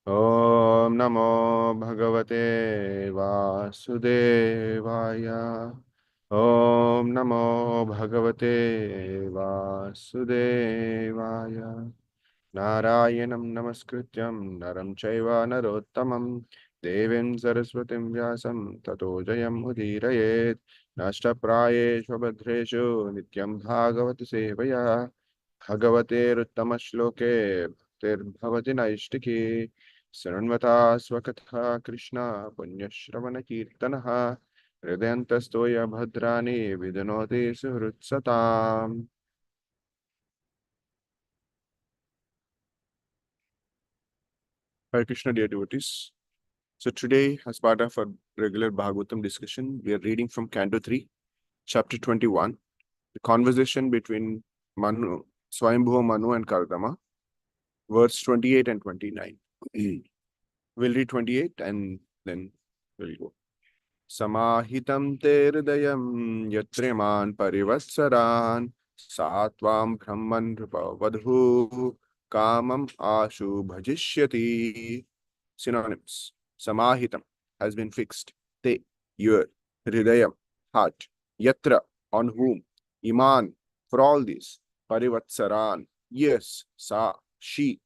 Om Namo Bhagavate Vasudevaya. Om Namo Bhagavate Vasudevaya. Narayanam Namaskrityam Naram Chaiva Narottamam Devim Saraswatim Vyasam Tato Jayam Udirayet Nashtaprayeshu Bhadreshu Nityam Bhagavati Sevaya Bhagavate Ruttama Bhaktirbhavati Naishtiki Saranvata Swakatha Krishna Punyashravana Kirtanaha Hridayantastoya Bhadrani Vidhanoti Suhrutsatam. Hare Krishna, dear devotees. So today, as part of our regular Bhagavatam discussion, we are reading from Canto 3, Chapter 21, the conversation between Swayambhuva Manu and Kardama, verse 28 and 29. We'll read 28 and then we'll go. Samahitam te hridayam yatriman parivatsaran satvam brahman vadhu kamam ashu bhajishyati. Synonyms. Samahitam has been fixed. Te, your, hridayam, heart. Yatra, on whom. Iman, for all these. Parivatsaran, yes. Sa, she.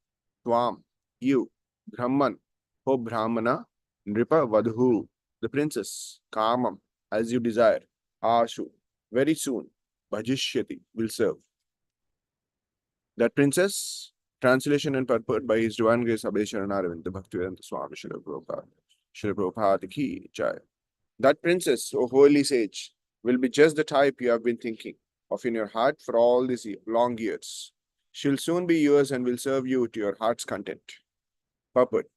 Tvam, you. Brahman, O Brahmana. Nripa Vadhu, the princess. Kamam, as you desire. Ashu, very soon. Bhajishyati, will serve. That princess, translation and purport by His Divine Grace Abhishek Arvind, the Bhaktivedanta Swami Srila Prabhupada. Srila Prabhupada ki jai. That princess, O holy sage, will be just the type you have been thinking of in your heart for all these long years. She'll soon be yours and will serve you to your heart's content. Purport.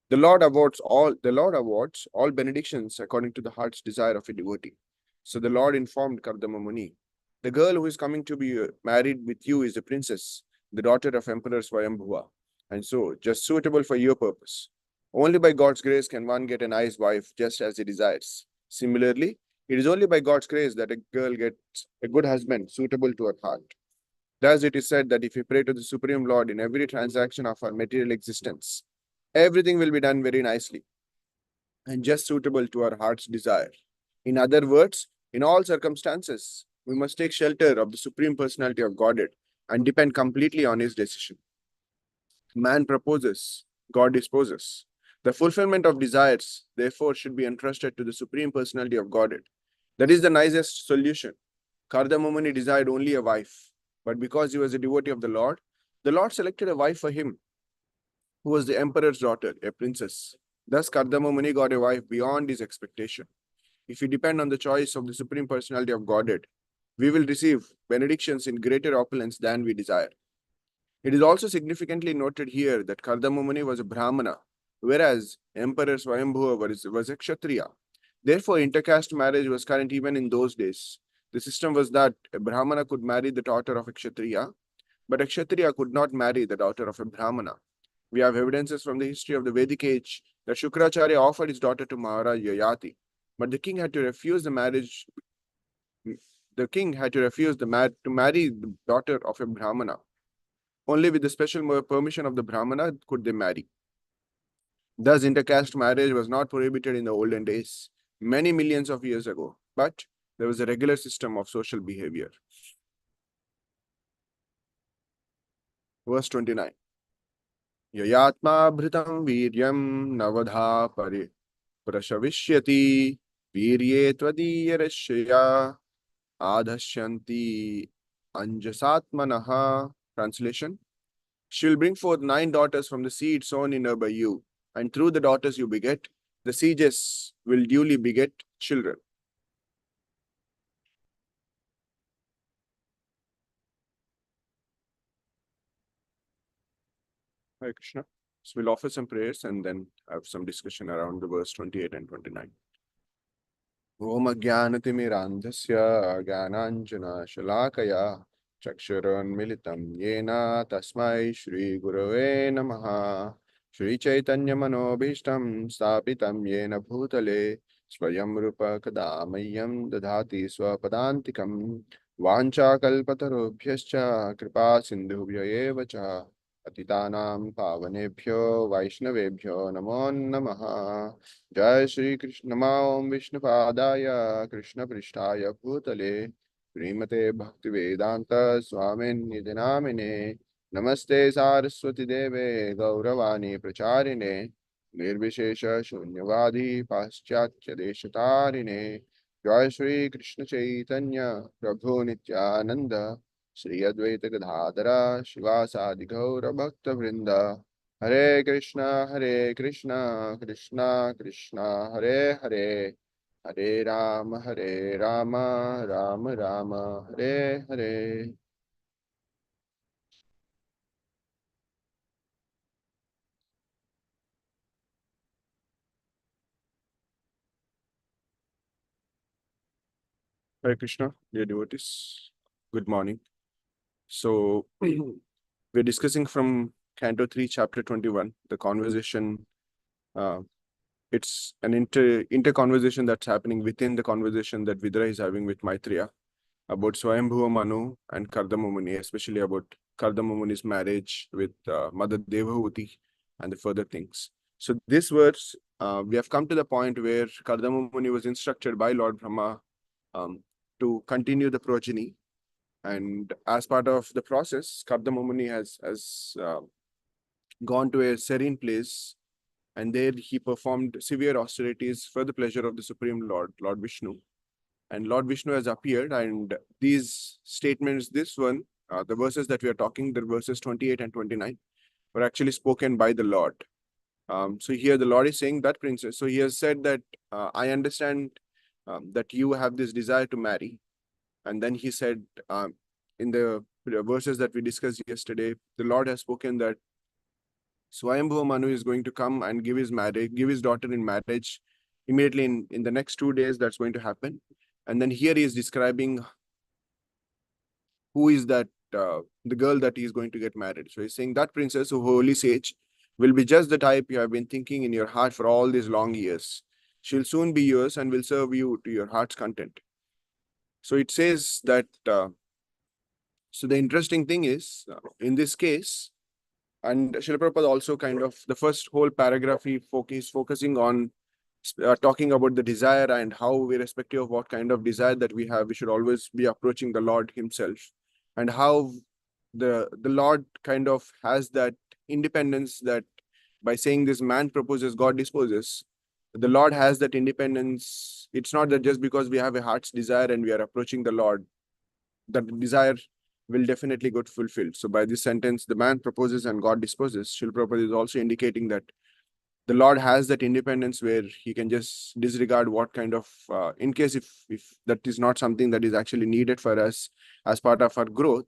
The Lord awards all benedictions according to the heart's desire of a devotee. So the Lord informed Kardama Muni, the girl who is coming to be married with you is the princess, the daughter of Emperor Swayambhuva, and so just suitable for your purpose. Only by God's grace can one get a nice wife just as he desires. Similarly, it is only by God's grace that a girl gets a good husband suitable to her heart. Thus it is said that if we pray to the Supreme Lord in every transaction of our material existence, everything will be done very nicely and just suitable to our heart's desire. In other words, in all circumstances, we must take shelter of the Supreme Personality of Godhead and depend completely on His decision. Man proposes, God disposes. The fulfillment of desires, therefore, should be entrusted to the Supreme Personality of Godhead. That is the nicest solution. Kardama Muni desired only a wife, but because he was a devotee of the Lord selected a wife for him, who was the emperor's daughter, a princess. Thus, Kardama Muni got a wife beyond his expectation. If we depend on the choice of the Supreme Personality of Godhead, we will receive benedictions in greater opulence than we desire. It is also significantly noted here that Kardama Muni was a Brahmana, whereas Emperor Swayambhuva was a Kshatriya. Therefore, intercaste marriage was current even in those days. The system was that a Brahmana could marry the daughter of a Kshatriya, but a Kshatriya could not marry the daughter of a Brahmana. We have evidences from the history of the Vedic age that Shukracharya offered his daughter to Maharaj Yayati, but the king had to refuse the marriage. The king had to refuse to marry the daughter of a Brahmana. Only with the special permission of the Brahmana could they marry. Thus, intercaste marriage was not prohibited in the olden days, many millions of years ago, but there was a regular system of social behavior. Verse 29. Yayatma bhritam viryam navadha prashavishyati virye tvadiyarashya adhashyanti anjasatmanaha. Translation. She will bring forth 9 daughters from the seed sown in her by you, and through the daughters you beget, the sages will duly beget children. Hare Krishna. So we'll offer some prayers and then have some discussion around the verse 28 and 29. Om Jnanatimirandhasya Jnananjana Shalakaya Chakshuranmilitam Yena Tasmai Shri Gurave Namaha. Shri Chaitanya Manobhishtam Stapitam Yena Bhutale Swayam Rupa Kadamayam Dadhati Swapadantikam Vancha Kalpatarubhyascha Kripa Sindhubhya Evacha Patitanam Pavanebhyo Vaishnavebhyo Namo Namaha. Jai Shri Krishna Om Vishnu Padaya Krishna Prishtaya Bhutale Srimate Bhakti Vedanta Swamin Nidinamine Namaste Saraswati Deve Gauravani Pracharine Nirvishesha Shunyavadi Paschatya Deshatarine Jai Shri Krishna Chaitanya Prabhu Nityananda Shri Advaita Gadadhara Shivasadi Gaura Bhakta Vrinda Hare Krishna Krishna Krishna Hare Hare Hare Rama Rama Rama Hare Hare. Hare Krishna, dear devotees. Good morning. So we're discussing from Canto 3, Chapter 21, the conversation. It's an inter conversation that's happening within the conversation that Vidura is having with Maitreya about Swayambhuva Manu and Kardama Muni, especially about Kardama Muni's marriage with Mother Devahuti and the further things. So this verse, we have come to the point where Kardama Muni was instructed by Lord Brahma to continue the progeny. And as part of the process, Kardama Muni has gone to a serene place, and there he performed severe austerities for the pleasure of the Supreme Lord, Lord Vishnu. And Lord Vishnu has appeared, and these statements, this one, the verses that we are talking, the verses 28 and 29, were actually spoken by the Lord. So here the Lord is saying that, princess. So he has said that, I understand that you have this desire to marry. And then he said, in the verses that we discussed yesterday, the Lord has spoken that Swayambhuva Manu is going to come and give his daughter in marriage immediately in the next 2 days. That's going to happen. And then here he is describing who is that, the girl that he is going to get married. So he's saying that princess, who holy sage, will be just the type you have been thinking in your heart for all these long years. She'll soon be yours and will serve you to your heart's content. So it says that, so the interesting thing is, in this case, and Srila Prabhupada also kind of, the first whole paragraph he is focusing on talking about the desire and how, irrespective of what kind of desire that we have, we should always be approaching the Lord himself, and how the Lord kind of has that independence that by saying this, man proposes, God disposes. The Lord has that independence. It's not that just because we have a heart's desire and we are approaching the Lord, that desire will definitely get fulfilled. So by this sentence, the man proposes and God disposes, Srila Prabhupada is also indicating that the Lord has that independence where he can just disregard what kind of, in case if that is not something that is actually needed for us as part of our growth.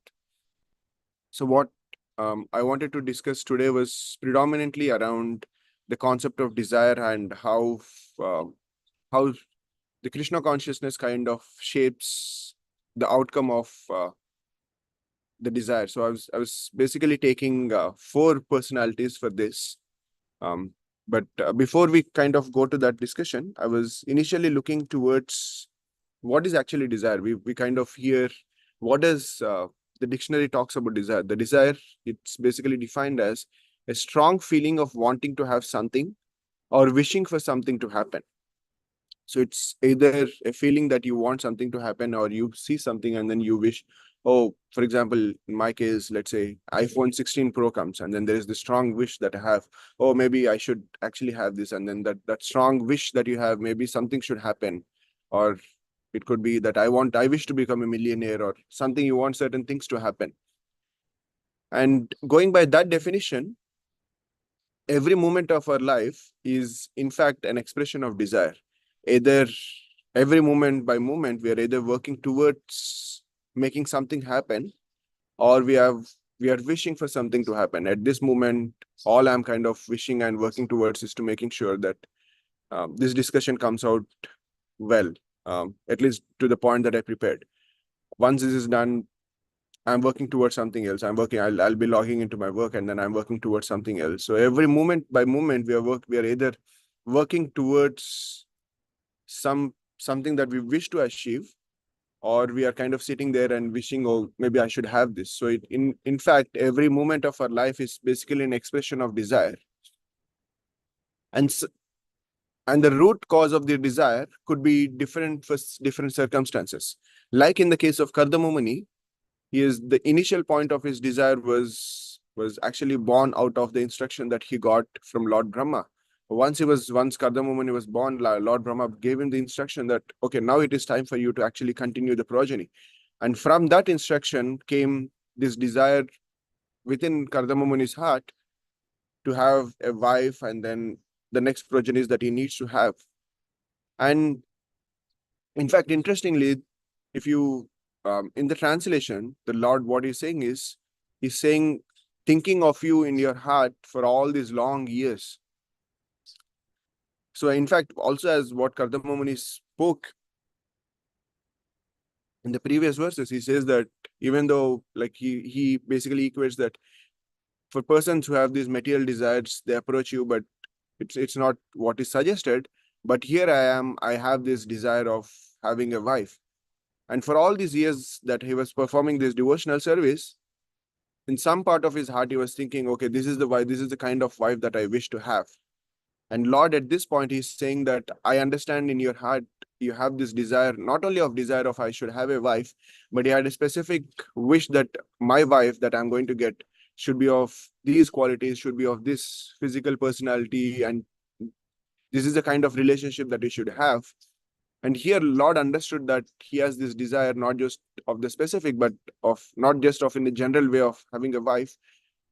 So what I wanted to discuss today was predominantly around the concept of desire and how the Krishna consciousness kind of shapes the outcome of the desire. So I was basically taking 4 personalities for this. But before we kind of go to that discussion, I was initially looking towards what is actually desire. We kind of hear what does the dictionary talks about desire. The desire, it's basically defined as a strong feeling of wanting to have something or wishing for something to happen. So it's either a feeling that you want something to happen, or you see something and then you wish. Oh, for example, in my case, let's say iPhone 16 Pro comes, and then there is the strong wish that I have. Oh, maybe I should actually have this. And then that strong wish that you have, maybe something should happen. Or it could be that I wish to become a millionaire, or something, you want certain things to happen. And going by that definition, every moment of our life is in fact an expression of desire. Either every moment by moment, we are either working towards making something happen, or we are wishing for something to happen. At this moment, all I'm kind of wishing and working towards is to making sure that this discussion comes out well, at least to the point that I prepared. Once this is done, I'm working towards something else. I'll be logging into my work, and then I'm working towards something else. So every moment by moment, we are either working towards something that we wish to achieve, or we are kind of sitting there and wishing, oh, maybe I should have this. So in fact, every moment of our life is basically an expression of desire. And and the root cause of the desire could be different for different circumstances. Like in the case of Kardamumani, the initial point of his desire was actually born out of the instruction that he got from Lord Brahma. Once Kardamumani was born, Lord Brahma gave him the instruction that, okay, now it is time for you to actually continue the progeny. And from that instruction came this desire within Kardamumuni's heart to have a wife and then the next progenies that he needs to have. And in fact, interestingly, if you in the translation, the Lord, what he's saying is, he's saying, thinking of you in your heart for all these long years. So in fact, also as what Kardamumani spoke in the previous verses, he says that even though like he basically equates that for persons who have these material desires, they approach you, but it's not what is suggested. But here I have this desire of having a wife. And for all these years that he was performing this devotional service, in some part of his heart, he was thinking, okay, this is the kind of wife that I wish to have. And Lord, at this point, he's saying that I understand in your heart, you have this desire, not only of desire of I should have a wife, but he had a specific wish that my wife that I'm going to get should be of these qualities, should be of this physical personality, and this is the kind of relationship that we should have. And here Lord understood that he has this desire, not just of the specific, but of not just of in the general way of having a wife,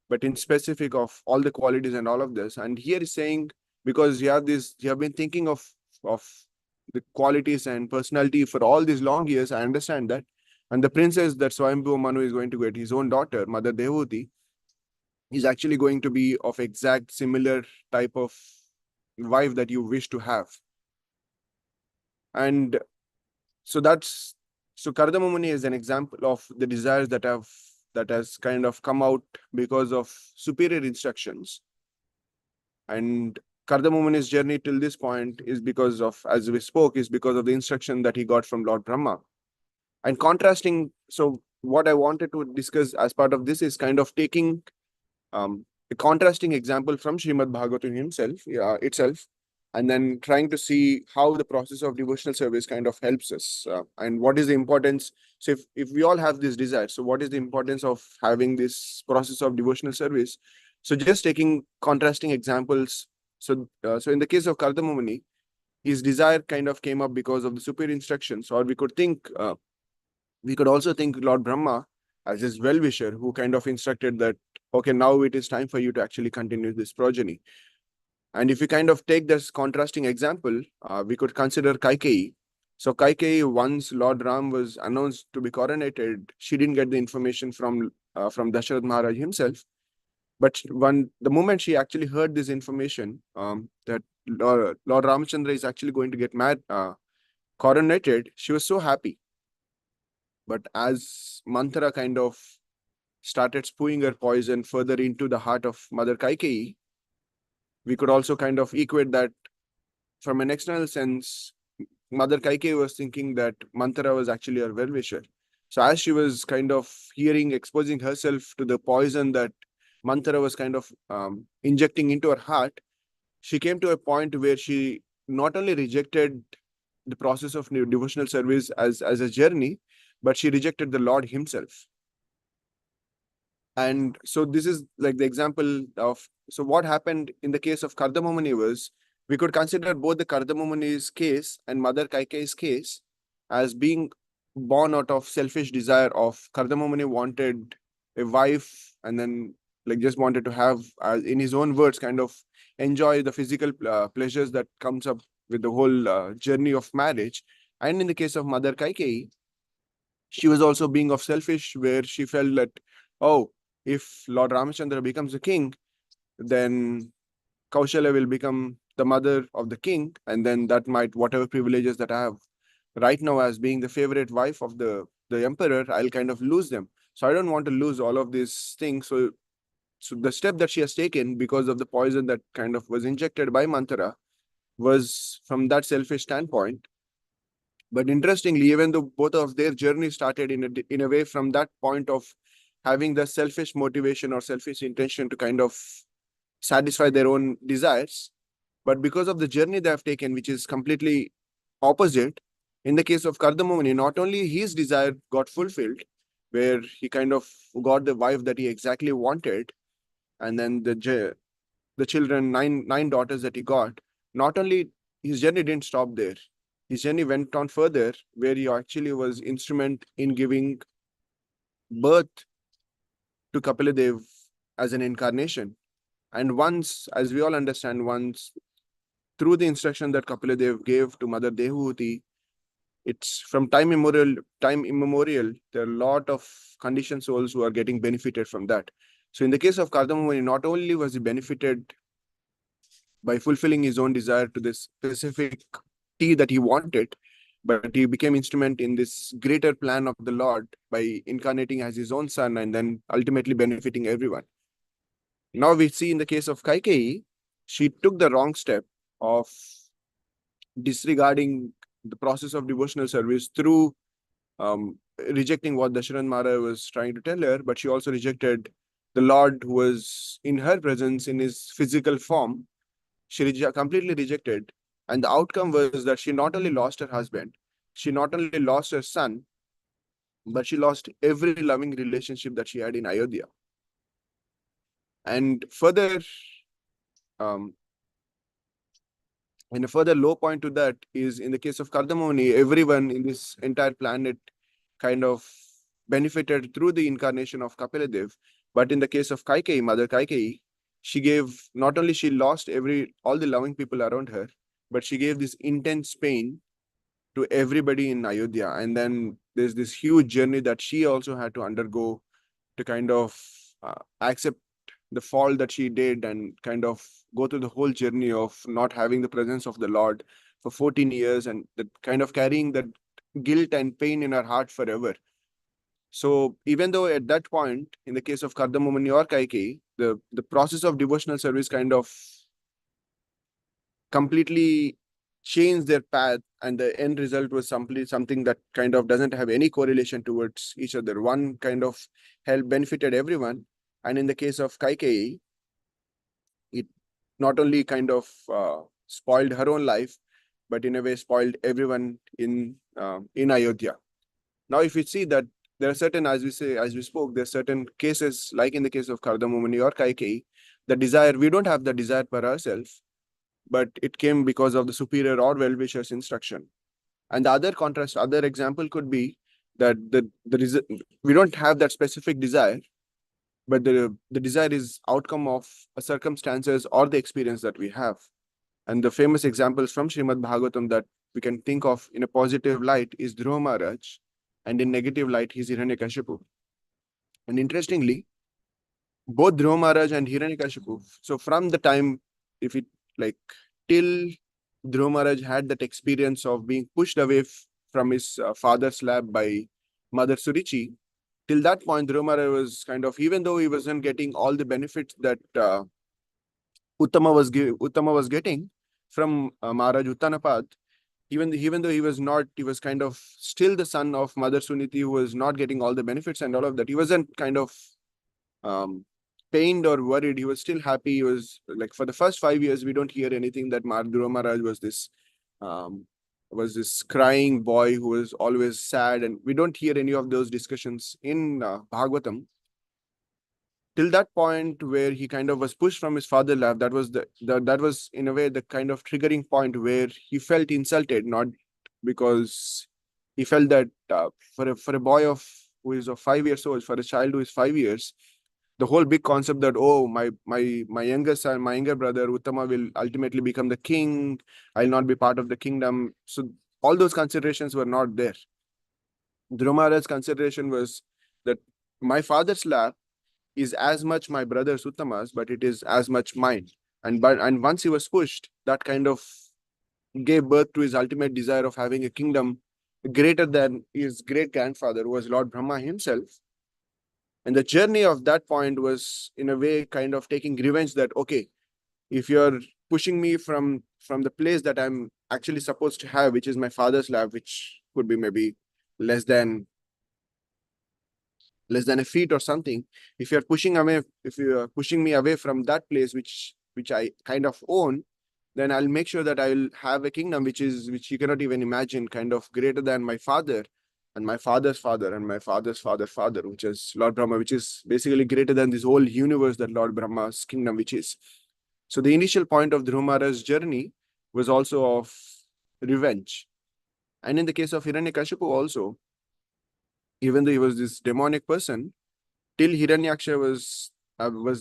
but in specific of all the qualities and all of this. And here he's saying, because you have been thinking of the qualities and personality for all these long years, I understand that. And the princess that Swayambhu Manu is going to get, his own daughter, Mother Devahuti, is actually going to be of exact similar type of wife that you wish to have. And so Kardamumani is an example of the desires that has kind of come out because of superior instructions. And Kardamumuni's journey till this point is because of, as we spoke, is because of the instruction that he got from Lord Brahma. And contrasting, so what I wanted to discuss as part of this is kind of taking a contrasting example from Srimad Bhagavatam itself, and then trying to see how the process of devotional service kind of helps us, and what is the importance. So if we all have this desire, so what is the importance of having this process of devotional service? So just taking contrasting examples. So in the case of Kardamumani, his desire kind of came up because of the superior instructions, or we could also think Lord Brahma as his well-wisher who kind of instructed that, okay, now it is time for you to actually continue this progeny. And if we kind of take this contrasting example, we could consider Kaikeyi. So Kaikeyi, once Lord Ram was announced to be coronated, she didn't get the information from Dasharath Maharaj himself. But the moment she actually heard this information, that Lord Ramachandra is actually going to get coronated, she was so happy. But as Manthara kind of started spewing her poison further into the heart of Mother Kaikeyi, we could also kind of equate that from an external sense. Mother Kaikeyi was thinking that Manthara was actually her well-wisher. So as she was kind of exposing herself to the poison that Manthara was kind of injecting into her heart, she came to a point where she not only rejected the process of devotional service as a journey, but she rejected the Lord himself. And so this is like the example of, so what happened in the case of Kardamumani was, we could consider both the Kardamumuni's case and Mother Kaikeyi's case as being born out of selfish desire of Kardamumani wanted a wife and then like just wanted to have, in his own words, kind of enjoy the physical pleasures that comes up with the whole journey of marriage. And in the case of Mother Kaikeyi, she was also being of selfish, where she felt that, oh, if Lord Ramachandra becomes the king, then Kaushalya will become the mother of the king, and then that might, whatever privileges that I have right now as being the favorite wife of the emperor, I'll kind of lose them. So I don't want to lose all of these things. So the step that she has taken because of the poison that kind of was injected by Manthara was from that selfish standpoint. But interestingly, even though both of their journey started in a way from that point of having the selfish motivation or selfish intention to kind of satisfy their own desires, but because of the journey they have taken, which is completely opposite, in the case of Kardamamuni, not only his desire got fulfilled, where he kind of got the wife that he exactly wanted, and then the children, nine daughters that he got, not only his journey didn't stop there. His journey went on further, where he actually was instrument in giving birth to Kapila as an incarnation. And once, as we all understand, once through the instruction that Kapila gave to Mother Devahuti, it's from time immemorial, there are a lot of conditioned souls who are getting benefited from that. So in the case of Kardamamuni, not only was he benefited by fulfilling his own desire to this specific tea that he wanted, but he became instrument in this greater plan of the Lord by incarnating as his own son and then ultimately benefiting everyone. Now we see in the case of Kaikeyi, she took the wrong step of disregarding the process of devotional service through rejecting what Dasharath Maharaj was trying to tell her, but she also rejected the Lord who was in her presence in his physical form. She completely rejected. And the outcome was that she not only lost her husband, she not only lost her son, but she lost every loving relationship that she had in Ayodhya. And further, um, and a further low point to that is in the case of Kardamoni, everyone in this entire planet kind of benefited through the incarnation of Kapiladev. But in the case of Kaikeyi, Mother Kaikeyi, she gave, not only she lost all the loving people around her, but she gave this intense pain to everybody in Ayodhya. And then there's this huge journey that she also had to undergo to kind of accept the fall that she did and kind of go through the whole journey of not having the presence of the Lord for 14 years and that kind of carrying that guilt and pain in her heart forever. So even though at that point, in the case of Kardamamani or Kaikeyi, the process of devotional service kind of completely changed their path, and the end result was simply something that kind of doesn't have any correlation towards each other. One kind of helped benefited everyone, and in the case of Kaikeyi, it not only kind of spoiled her own life, but in a way spoiled everyone in Ayodhya. Now, if you see that there are certain, as we spoke, there are certain cases, like in the case of Kardamamani or Kaikeyi, the desire, we don't have the desire for ourselves, but it came because of the superior or well-wisher's instruction. And the other example could be that we don't have that specific desire, but the desire is outcome of a circumstances or the experience that we have. And the famous examples from Srimad Bhagavatam that we can think of in a positive light is Dhruva Maharaj, and in negative light, he's Hiranyakashipu. And interestingly, both Dhruva Maharaj and Hiranyakashipu, so from the time, if it like till Dhruva Maharaj had that experience of being pushed away from his father's lab by Mother Surichi, till that point, Dhruva Maharaj was kind of, even though he wasn't getting all the benefits that Uttama was getting from Maharaj Uttanapad, even though he was kind of still the son of Mother Suniti, who was not getting all the benefits and all of that. He wasn't kind of um, pained or worried. He was still happy. He was like, for the first 5 years, we don't hear anything that Dhruva Maharaj was this crying boy who was always sad, and we don't hear any of those discussions in Bhagavatam. Till that point where he kind of was pushed from his father's lap, that was in a way the kind of triggering point where he felt insulted, not because he felt that for a boy who is of 5 years old, for a child who is 5 years, the whole big concept that, oh, my younger son, my younger brother Uttama will ultimately become the king, I'll not be part of the kingdom. So all those considerations were not there. Dhruva Maharaj's consideration was that my father's lap is as much my brother Uttama's, but it is as much mine. And once he was pushed, that kind of gave birth to his ultimate desire of having a kingdom greater than his great grandfather, who was Lord Brahma himself. And the journey of that point was, in a way, kind of taking revenge that, okay, if you're pushing me from the place that I'm actually supposed to have, which is my father's lab, which could be maybe less than a feet or something. If you are pushing me away from that place which I kind of own, then I'll make sure that I will have a kingdom which you cannot even imagine, kind of greater than my father and my father's father and my father's father, which is Lord Brahma, which is basically greater than this whole universe that Lord Brahma's kingdom, which is. So the initial point of Dhruva Maharaj's journey was also of revenge. And in the case of Hiranyakashipu also, even though he was this demonic person, till Hiranyaksha was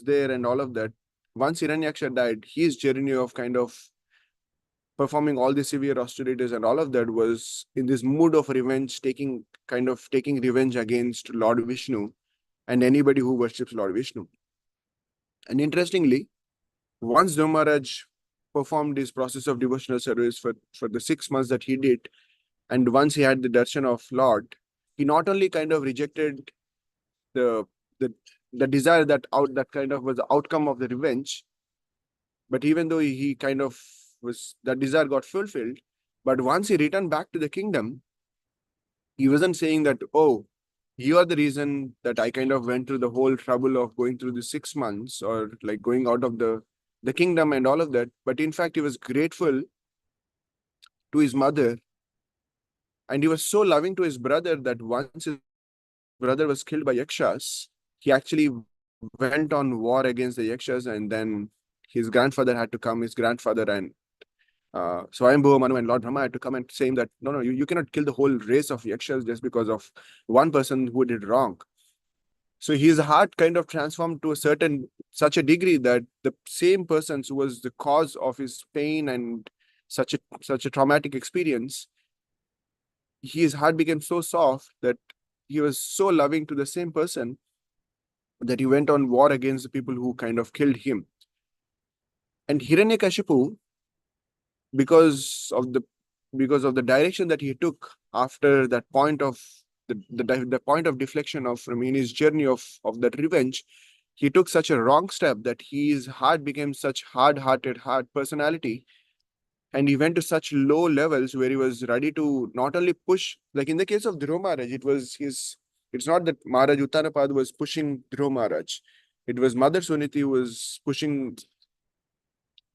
there and all of that, once Hiranyaksha died, his journey of kind of performing all the severe austerities and all of that was in this mood of revenge, taking revenge against Lord Vishnu and anybody who worships Lord Vishnu. And interestingly, once Dhruva Maharaj performed this process of devotional service for the 6 months that he did, and once he had the darshan of Lord, he not only kind of rejected the desire that kind of was the outcome of the revenge, but even though he kind of was, that desire got fulfilled, but once he returned back to the kingdom, he wasn't saying that, oh, you are the reason that I kind of went through the whole trouble of going through the 6 months or like going out of the kingdom and all of that. But in fact, he was grateful to his mother, and he was so loving to his brother that once his brother was killed by Yakshas, he actually went on war against the Yakshas, and then his grandfather had to come, his grandfather and Swayambhuva Manu and Lord Brahma had to come and saying that, no, you cannot kill the whole race of Yakshas just because of one person who did wrong. So his heart kind of transformed to such a degree that the same person who was the cause of his pain and such a traumatic experience, his heart became so soft that he was so loving to the same person that he went on war against the people who kind of killed him. And Hiranyakashipu, because of the direction that he took after that point of the point of deflection from in his journey of that revenge, he took such a wrong step that his heart became such hard personality, and he went to such low levels where he was ready to not only push, like in the case of Dhruva Maharaj, it's not that Maharaj Uttanapad was pushing Dhruva Maharaj. It was Mother Suniti who was pushing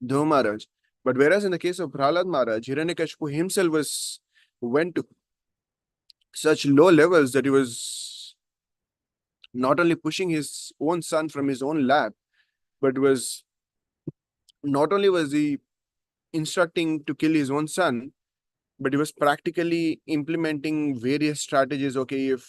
Dhruva Maharaj. But whereas in the case of Prahlad Maharaj, Hiranyakashipu himself went to such low levels that he was not only pushing his own son from his own lap, but not only was he instructing to kill his own son, but he was practically implementing various strategies. Okay, if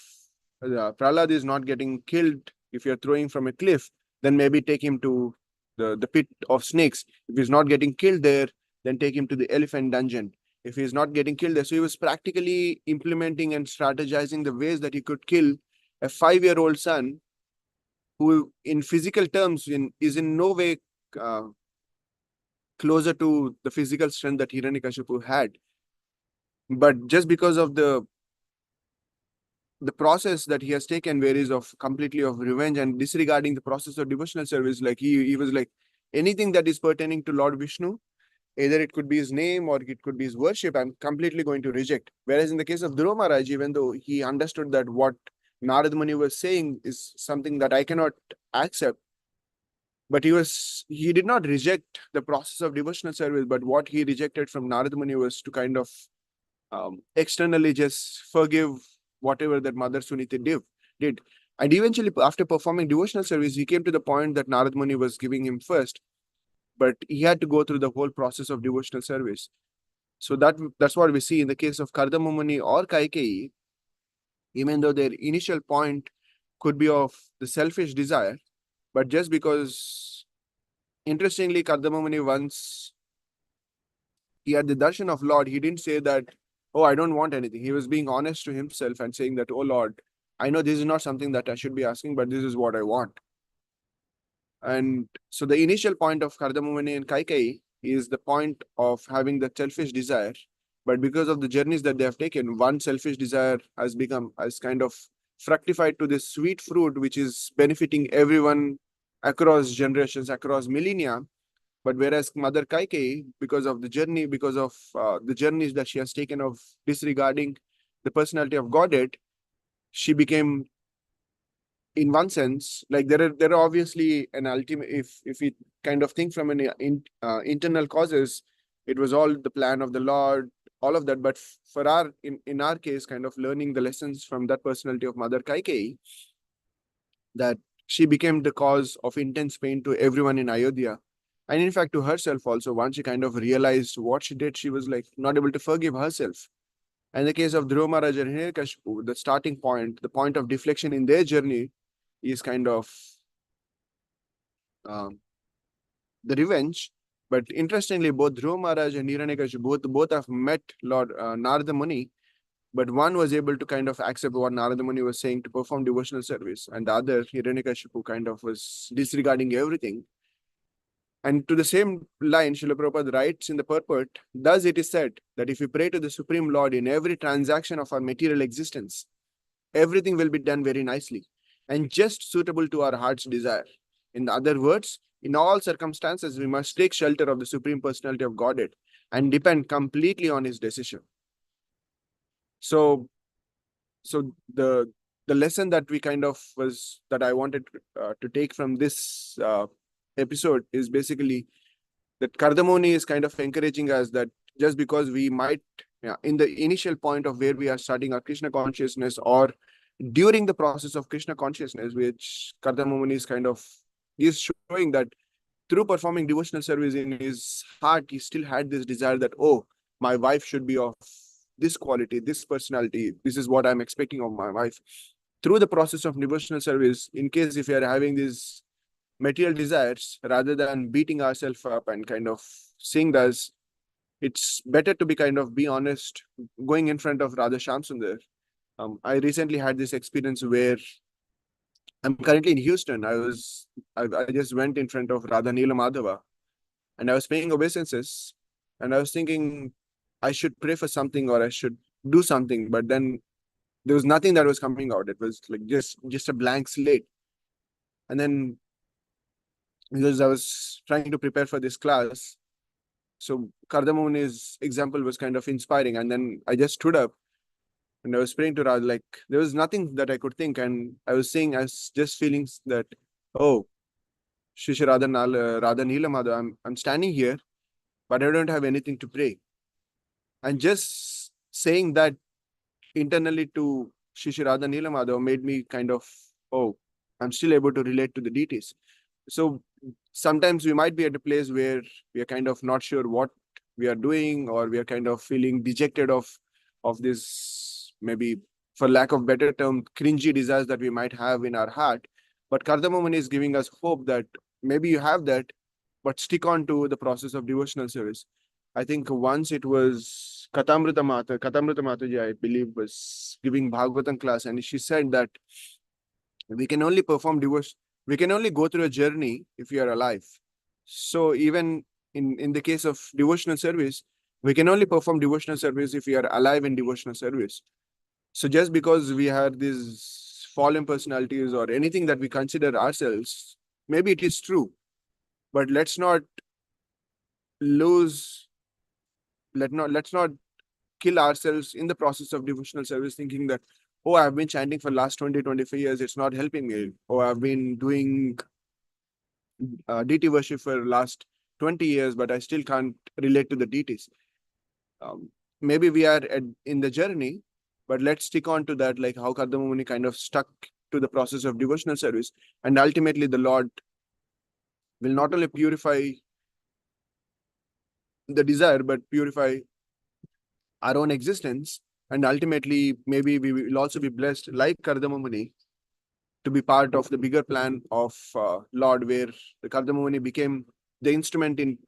Prahlad is not getting killed, if you're throwing from a cliff, then maybe take him to the pit of snakes. If he's not getting killed there, then take him to the elephant dungeon. If he's not getting killed there. So he was practically implementing and strategizing the ways that he could kill a 5-year-old son who in physical terms is in no way closer to the physical strength that Hiranyakashipu had. But just because of the process that he has taken, where is of completely of revenge and disregarding the process of devotional service, like he was like, anything that is pertaining to Lord Vishnu, either it could be his name or it could be his worship, I'm completely going to reject. Whereas in the case of Dhruva Maharaj, even though he understood that what Narad Muni was saying is something that I cannot accept, but he did not reject the process of devotional service, but what he rejected from Narad Muni was to kind of externally just forgive whatever that Mother Suniti did. And eventually, after performing devotional service, he came to the point that Narad Muni was giving him first, but he had to go through the whole process of devotional service. So that's what we see in the case of Kardama Muni or Kaikeyi, even though their initial point could be of the selfish desire, but just because, interestingly, Kardama Muni, once he had the darshan of Lord, he didn't say that, oh, I don't want anything. He was being honest to himself and saying that, oh Lord, I know this is not something that I should be asking, but this is what I want. And so the initial point of Kardama Muni and Kaikeyi is the point of having the selfish desire. But because of the journeys that they have taken, one selfish desire has kind of fructified to this sweet fruit, which is benefiting everyone across generations, across millennia. But whereas Mother Kaikeyi, because of the journey, because of the journeys that she has taken of disregarding the personality of Godhead, she became, in one sense, like there are obviously an ultimate, if we kind of think from an internal causes, it was all the plan of the Lord, all of that. But for our, in our case, kind of learning the lessons from that personality of Mother Kaikeyi, that she became the cause of intense pain to everyone in Ayodhya. And in fact, to herself also, once she kind of realized what she did, she was like not able to forgive herself. And in the case of Dhruva Maharaj and Hiranyakashipu, the starting point, the point of deflection in their journey is kind of um, the revenge. But interestingly, both Dhruva Maharaj and Hiranyakashipu both have met Lord Narada Muni, but one was able to kind of accept what Narada Muni was saying to perform devotional service, and the other, Hiranyakashipu, kind of was disregarding everything. And to the same line, Srila Prabhupada writes in the purport, thus it is said that if we pray to the Supreme Lord in every transaction of our material existence, everything will be done very nicely and just suitable to our heart's desire. In other words, in all circumstances, we must take shelter of the Supreme Personality of Godhead and depend completely on His decision. So the lesson that we kind of was, that I wanted to take from this episode is basically that Kardamoni is kind of encouraging us that just because we might, in the initial point of where we are starting our Krishna consciousness, or during the process of Krishna consciousness, which Kardamoni is kind of is showing that through performing devotional service in his heart, he still had this desire that, oh, my wife should be of this quality, this personality. This is what I'm expecting of my wife. Through the process of devotional service, in case if you are having these material desires, rather than beating ourselves up and kind of seeing this, it's better to be kind of be honest, going in front of Radha Shamsundar. I recently had this experience where I'm currently in Houston. I just went in front of Radha Neela Madhava and I was paying obeisances, and I was thinking I should pray for something or I should do something, but then there was nothing that was coming out. It was like just a blank slate. And then, because I was trying to prepare for this class, so Kardamuni's example was kind of inspiring. And then I just stood up and I was praying to Radha, like there was nothing that I could think. And I was saying, I was just feeling that, oh, Shri Radha Neela Madhava, I'm standing here, but I don't have anything to pray. And just saying that internally to Shri Radha Neela Madhava made me kind of, oh, I'm still able to relate to the deities. So sometimes we might be at a place where we are kind of not sure what we are doing, or we are kind of feeling dejected of this, maybe for lack of better term, cringy desires that we might have in our heart. But Kardamamani is giving us hope that maybe you have that, but stick on to the process of devotional service. I think once it was Katamrita Mataji, I believe, was giving Bhagavatam class, and she said that we can only perform devotion, we can only go through a journey if we are alive. So even in the case of devotional service, we can only perform devotional service if we are alive in devotional service. So just because we have these fallen personalities or anything that we consider ourselves, maybe it is true, but let's not let's not kill ourselves in the process of devotional service, thinking that, oh, I've been chanting for last 20-25 years, it's not helping me. Or I've been doing deity worship for last 20 years, but I still can't relate to the deities. Maybe we are in the journey, but let's stick on to that, like how Kardamamuni kind of stuck to the process of devotional service. And ultimately, the Lord will not only purify the desire, but purify our own existence. And ultimately, maybe we will also be blessed, like Kardamamuni, to be part of the bigger plan of Lord, where the Kardamamuni became the instrument in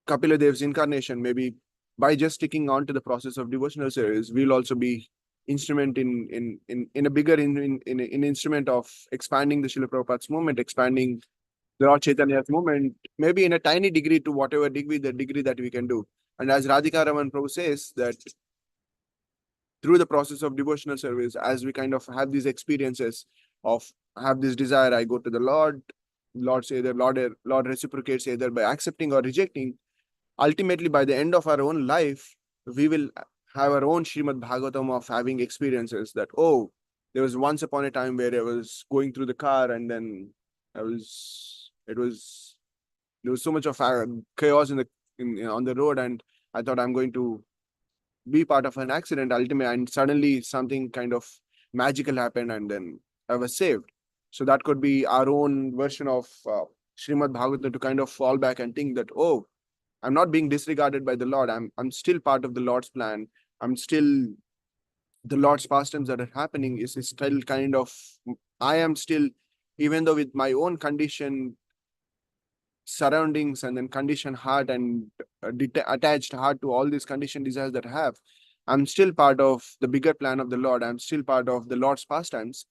Kapila Dev's incarnation. Maybe by just sticking on to the process of devotional service, we'll also be instrument in a bigger in instrument of expanding the Srila Prabhupada's movement, expanding the Lord Chaitanya's movement, maybe in a tiny degree to whatever degree, the degree that we can do. And as Radhika Raman Prabhu says, that through the process of devotional service, as we kind of have these experiences of have this desire, I go to the Lord, Lord say that Lord reciprocates either by accepting or rejecting. Ultimately, by the end of our own life, we will have our own Srimad Bhagavatam of having experiences that, oh, there was once upon a time where I was going through the car and then there was so much of chaos on the road, and I thought I'm going to be part of an accident ultimately, and suddenly something kind of magical happened and then I was saved. So that could be our own version of Srimad Bhagavatam to kind of fall back and think that, oh, I'm not being disregarded by the Lord. I'm still part of the Lord's plan. I'm still the Lord's pastimes that are happening is still kind of, I am still, even though with my own condition surroundings and then conditioned heart and attached heart to all these conditioned desires that I have, I'm still part of the bigger plan of the Lord. I'm still part of the Lord's pastimes.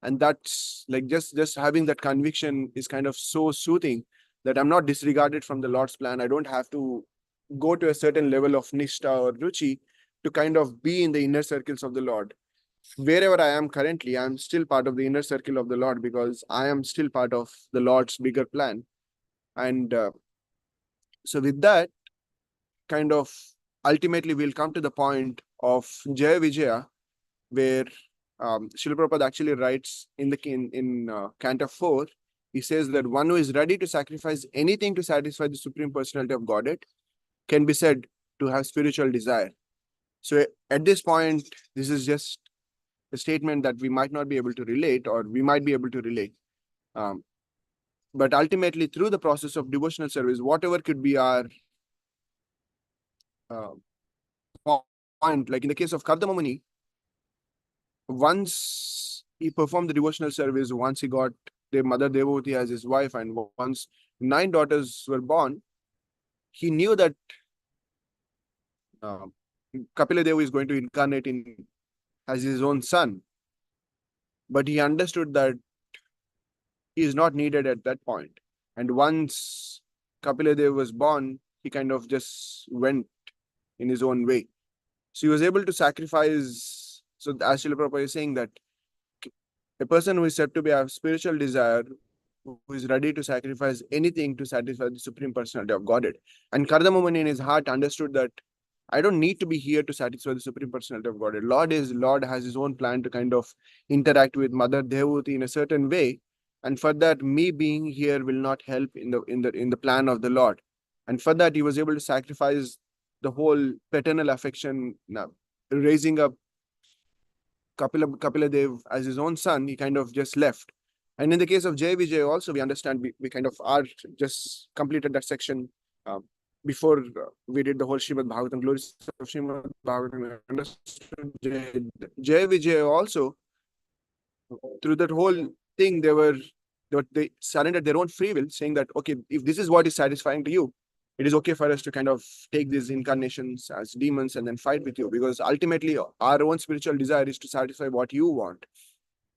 And that's like just having that conviction is kind of so soothing that I'm not disregarded from the Lord's plan. I don't have to go to a certain level of nishta or ruchi to kind of be in the inner circles of the Lord. Wherever I am currently, I'm still part of the inner circle of the Lord because I am still part of the Lord's bigger plan. And so with that, kind of ultimately we'll come to the point of Jaya Vijaya, where Srila Prabhupada actually writes in Canto 4, he says that one who is ready to sacrifice anything to satisfy the Supreme Personality of Godhead can be said to have spiritual desire. So at this point, this is just a statement that we might not be able to relate, or we might be able to relate. But ultimately, through the process of devotional service, whatever could be our point, like in the case of Kardama Muni, once he performed the devotional service, once he got their mother Devavati as his wife, and once 9 daughters were born, he knew that Kapila Deva is going to incarnate as his own son. But he understood that he is not needed at that point. And once Kapila Deva was born, he kind of just went in his own way. So he was able to sacrifice. So as Srila Prabhupada is saying that a person who is said to be a spiritual desire, who is ready to sacrifice anything to satisfy the Supreme Personality of Godhead. And Kardama Muni in his heart understood that I don't need to be here to satisfy the Supreme Personality of Godhead. Lord has his own plan to kind of interact with Mother Devavati in a certain way. And for that, me being here will not help in the plan of the Lord. And for that, he was able to sacrifice the whole paternal affection, raising up Kapila Dev as his own son. He kind of just left. And in the case of Jai Vijay also, we understand we kind of are just completed that section before we did the whole Srimad Bhagavatam, glories of Srimad Bhagavatam. We understood Jai Vijay also, through that whole thing, they surrendered their own free will, saying that, okay, if this is what is satisfying to you, it is okay for us to kind of take these incarnations as demons and then fight with you, because ultimately our own spiritual desire is to satisfy what you want.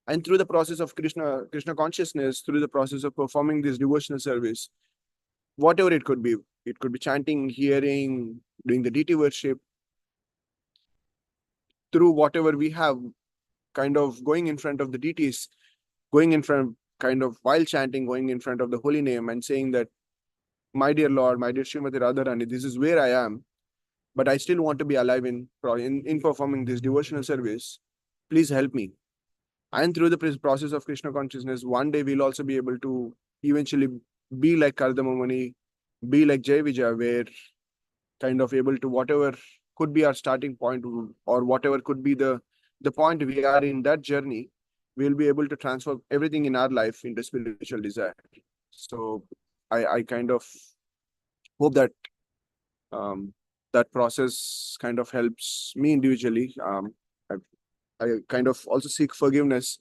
And through the process of Krishna consciousness, through the process of performing this devotional service, whatever it could be chanting, hearing, doing the deity worship, through whatever we have, kind of going in front of the deities, going in front, kind of while chanting, going in front of the holy name and saying that, my dear Lord, my dear Srimati Radharani, this is where I am, but I still want to be alive in performing this devotional service. Please help me. And through the process of Krishna consciousness, one day we'll also be able to eventually be like Kardama Muni, be like Jai Vijaya, where kind of able to, whatever could be our starting point, or whatever could be the point we are in that journey, we'll be able to transfer everything in our life into spiritual desire. So I kind of hope that that process kind of helps me individually. I kind of also seek forgiveness.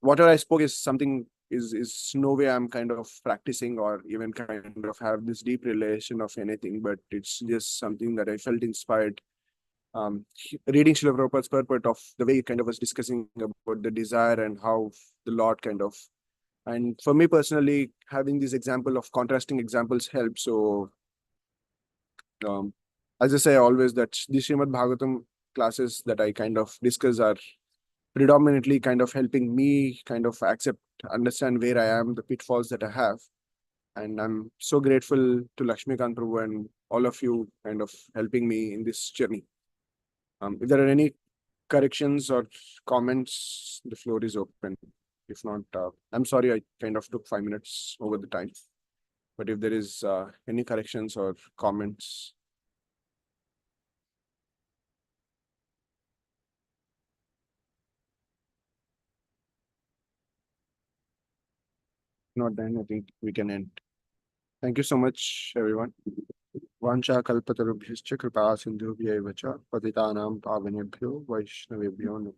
Whatever I spoke is something is no way I'm kind of practicing or even kind of have this deep relation of anything, but it's just something that I felt inspired. Reading Srila Prabhupada's purport of the way he kind of was discussing about the desire and how the Lord kind of, and for me personally, having this example of contrasting examples helps. So as I say always, that the Srimad Bhagavatam classes that I kind of discuss are predominantly kind of helping me kind of understand where I am, the pitfalls that I have. And I'm so grateful to Lakshmikant Prabhu and all of you kind of helping me in this journey. If there are any corrections or comments, the floor is open. If not, I'm sorry, I kind of took 5 minutes over the time. But if there is any corrections or comments, not then I think we can end. Thank you so much, everyone. Vancha kalpatarubhyascha kripa sindhubhya eva cha patitanam pavanebhyo vaishnavebhyo namo.